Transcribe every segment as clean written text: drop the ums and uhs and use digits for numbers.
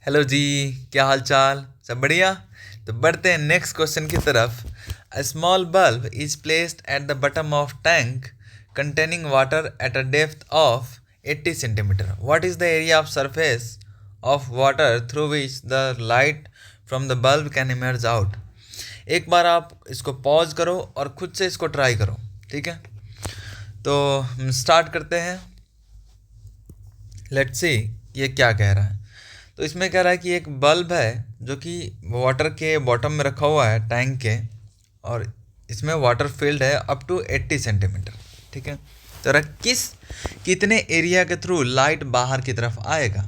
Hello जी। क्या हाल चाल, सब बढ़िया। तो बढ़ते हैं नेक्स्ट क्वेश्चन की तरफ। A small bulb is placed at the button of tank containing water at a depth of 80 centimetre. What is the area of surface of water through which the light from the bulb can emerge out. एक बार आप इसको pause करो और खुद से इसको try करो, ठीक है। तो हम स्टार्ट करते हैं। लेट्स सी ये क्या कह रहा है। तो इसमें कह रहा है कि एक बल्ब है जो कि वाटर के बॉटम में रखा हुआ है टैंक के, और इसमें वाटर फिल्ड है अप टू 80 सेंटीमीटर, ठीक है। तो किस कितने एरिया के थ्रू लाइट बाहर की तरफ आएगा।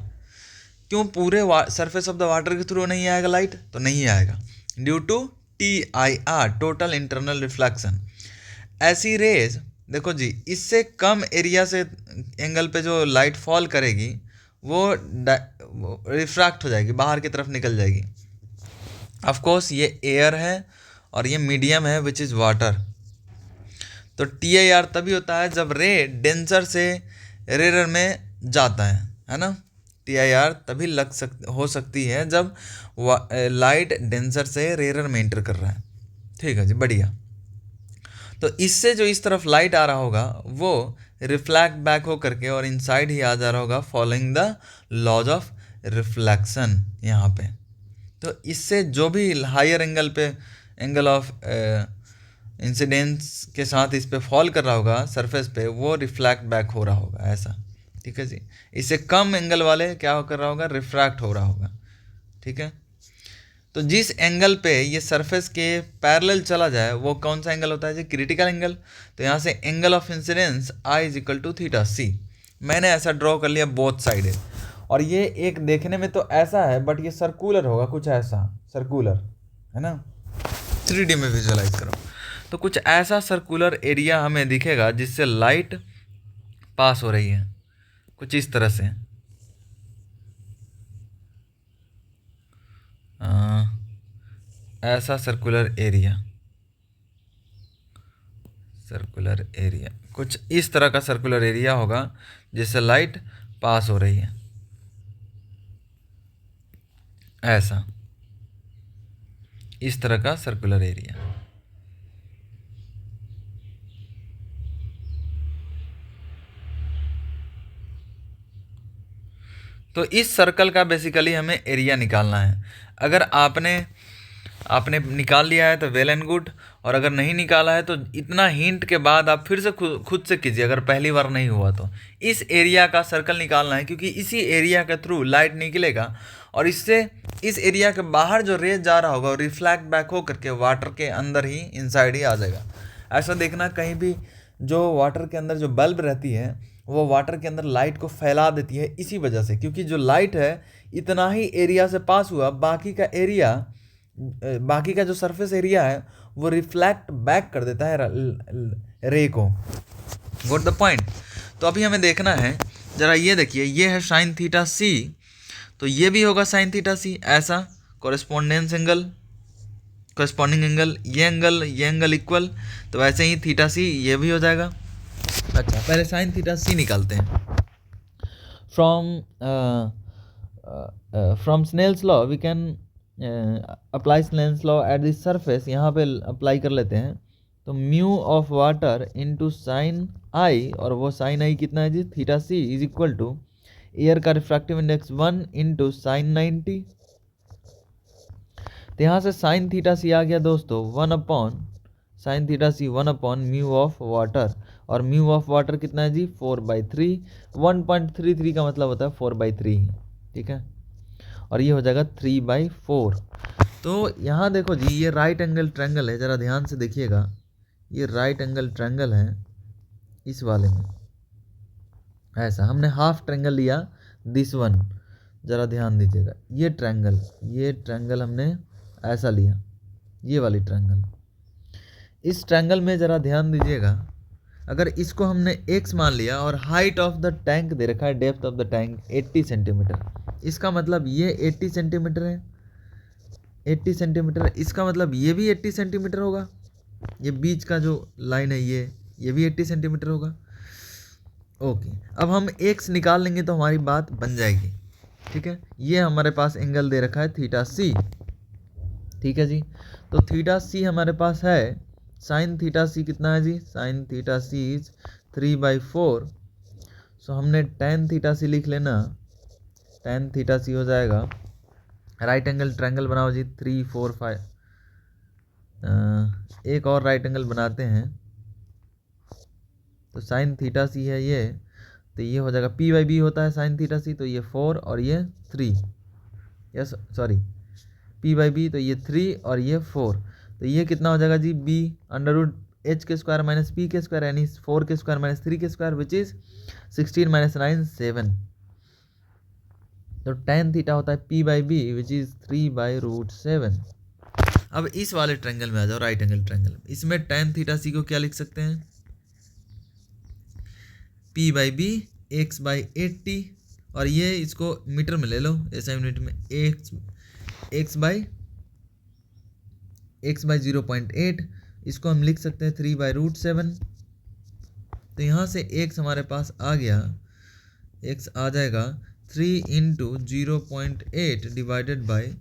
क्यों पूरे सरफेस ऑफ द वाटर के थ्रू नहीं आएगा लाइट, तो नहीं आएगा due to TIR, total internal reflection. ऐसी रेज देखो जी, इससे कम एरिया से एंगल पे जो लाइट फॉल करेगी वो रिफ्रैक्ट हो जाएगी, बाहर की तरफ निकल जाएगी। ऑफ कोर्स ये एयर है और ये मीडियम है विच इज़ वाटर। तो TIR तभी होता है जब रे डेंसर से रेयर में जाता है ना। TIR तभी हो सकती है जब लाइट डेंसर से रेयर में एंटर कर रहा है। ठीक है जी, बढ़िया। तो इससे जो इस तरफ लाइट आ रहा होगा वो रिफ्लैक्ट बैक हो करके और इनसाइड ही आ जा रहा होगा following the laws of reflection यहाँ पे। तो इससे जो भी हायर एंगल पे एंगल ऑफ इंसिडेंस के साथ इस पे फॉल कर रहा होगा सरफेस पे, वो रिफ्लैक्ट बैक हो रहा होगा ऐसा, ठीक है जी। इससे कम एंगल वाले क्या कर रहा होगा, रिफ्रैक्ट हो रहा होगा, ठीक है। तो जिस एंगल पे ये सरफेस के पैरेलल चला जाए वो कौन सा एंगल होता है जी, क्रिटिकल एंगल। तो यहाँ से angle of incidence i is equal to theta c. मैंने ऐसा ड्रॉ कर लिया बोथ साइड, और ये एक देखने में तो ऐसा है बट ये सर्कुलर होगा, कुछ ऐसा सर्कुलर है ना। 3D में विजुअलाइज करो तो कुछ ऐसा सर्कुलर एरिया हमें दिखेगा जिससे लाइट पास हो रही है, कुछ इस तरह से। ऐसा सर्कुलर एरिया कुछ इस तरह का सर्कुलर एरिया होगा जिससे लाइट पास हो रही है, ऐसा इस तरह का सर्कुलर एरिया। तो इस सर्कल का बेसिकली हमें एरिया निकालना है। अगर आपने आपने निकाल लिया है तो वेल एंड गुड, और अगर नहीं निकाला है तो इतना हिंट के बाद आप फिर से खुद से कीजिए, अगर पहली बार नहीं हुआ तो। इस एरिया का सर्कल निकालना है क्योंकि इसी एरिया के थ्रू लाइट निकलेगा, और इससे इस एरिया के बाहर जो रेज जा रहा होगा रिफ्लैक्ट बैक हो करके वाटर के अंदर ही इनसाइड ही आ जाएगा। ऐसा देखना कहीं भी जो वाटर के अंदर जो बल्ब रहती है वो वाटर के अंदर लाइट को फैला देती है, इसी वजह से, क्योंकि जो लाइट है इतना ही एरिया से पास हुआ, बाकी का जो सरफेस एरिया है वो रिफ्लेक्ट बैक कर देता है रे को। Got the point. तो अभी हमें देखना है, जरा ये देखिए, ये है साइन थीटा सी, तो ये भी होगा साइन थीटा सी, ऐसा कॉरेस्पॉन्डिंग एंगल, ये एंगल इक्वल, तो वैसे ही थीटा सी ये भी हो जाएगा। अच्छा, पहले साइन थीटा सी निकालते हैं। From Snell's law we can apply Snell's law at this surface, यहाँ पे अप्लाई कर लेते हैं। तो mu of water into sine i, और वो साइन आई कितना है जी, theta c, is equal to air का रिफ्रैक्टिव इंडेक्स 1 इंटू साइन 90। तो यहाँ से साइन थीटा सी आ गया दोस्तों 1 upon sine theta C 1 upon mu of water, और म्यू ऑफ वाटर कितना है जी 4/3। 1.33 का मतलब होता है 4/3, ठीक है। और ये हो जाएगा 3/4। तो यहाँ देखो जी, ये राइट एंगल ट्रायंगल है, ज़रा ध्यान से देखिएगा, ये राइट एंगल ट्रायंगल है। इस वाले में ऐसा हमने हाफ ट्रायंगल लिया, दिस वन, ज़रा ध्यान दीजिएगा, ये ट्रायंगल हमने ऐसा लिया, ये वाली ट्रायंगल। इस ट्रायंगल में ज़रा ध्यान दीजिएगा, अगर इसको हमने x मान लिया और हाइट ऑफ द टैंक दे रखा है, depth of the tank 80 centimetre, इसका मतलब ये 80 सेंटीमीटर है, 80 सेंटीमीटर, इसका मतलब ये भी 80 सेंटीमीटर होगा। ये बीच का जो लाइन है ये भी 80 सेंटीमीटर होगा। ओके, अब हम x निकाल लेंगे तो हमारी बात बन जाएगी। ठीक है, ये हमारे पास एंगल दे रखा है थीटा सी। ठीक है जी, तो थीटा सी हमारे पास है, साइन थीटा सी कितना है जी, साइन थीटा सी इज 3/4। सो हमने टेन थीटा सी लिख लेना, टेन थीटा सी हो जाएगा, राइट एंगल ट्रायंगल बनाओ जी, 3 4 5, एक और राइट एंगल बनाते हैं। तो साइन थीटा सी है ये, तो ये हो जाएगा P/B होता है साइन थीटा सी, तो ये 4 और ये 3, यस सॉरी P/B, तो ये 3 और ये 4, तो ये कितना हो जाएगा जी, B √H² माइनस P के स्क्वायर, यानी 4 के स्क्वायर माइनस 3 के स्क्वायर, विच इज 16 माइनस 9 7। तो tan थीटा होता है P/B विच इज 3/√7। अब इस वाले ट्रायंगल में आ जाओ, राइट एंगल ट्रायंगल, इसमें tan थीटा सी को क्या लिख सकते हैं, P/B x/80, और ये इसको मीटर में ले लो, ऐसा यूनिट में, x by 0.8, इसको हम लिख सकते हैं 3/√7। तो यहाँ से x हमारे पास आ गया, x आ जाएगा 3 × 0.8 डिवाइडेड बाई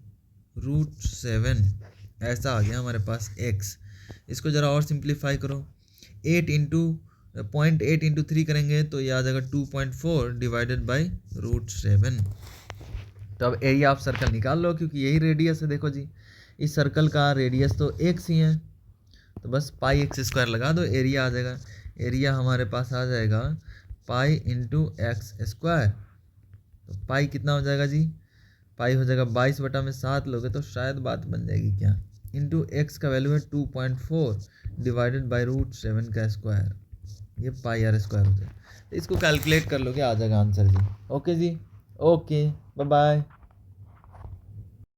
√7, ऐसा आ गया हमारे पास x। इसको ज़रा और सिंप्लीफाई करो, 0.8 × 3 करेंगे तो ये आ जाएगा 2.4 डिवाइडेड बाई √7। तो अब एरिया ऑफ सर्कल निकाल लो, क्योंकि यही रेडियस है। देखो जी, इस सर्कल का रेडियस तो x ही है, तो बस πx² लगा दो, एरिया आ जाएगा। एरिया हमारे पास आ जाएगा पाई × x²। तो पाई कितना हो जाएगा जी, पाई हो जाएगा 22/7 लोगे तो शायद बात बन जाएगी क्या, इंटू x का वैल्यू है 2.4 डिवाइडेड बाई √7 का स्क्वायर, ये πr² हो जाएगा। तो इसको कैलकुलेट कर लोगे, आ जाएगा आंसर जी। ओके जी, ओके, बाय बाय।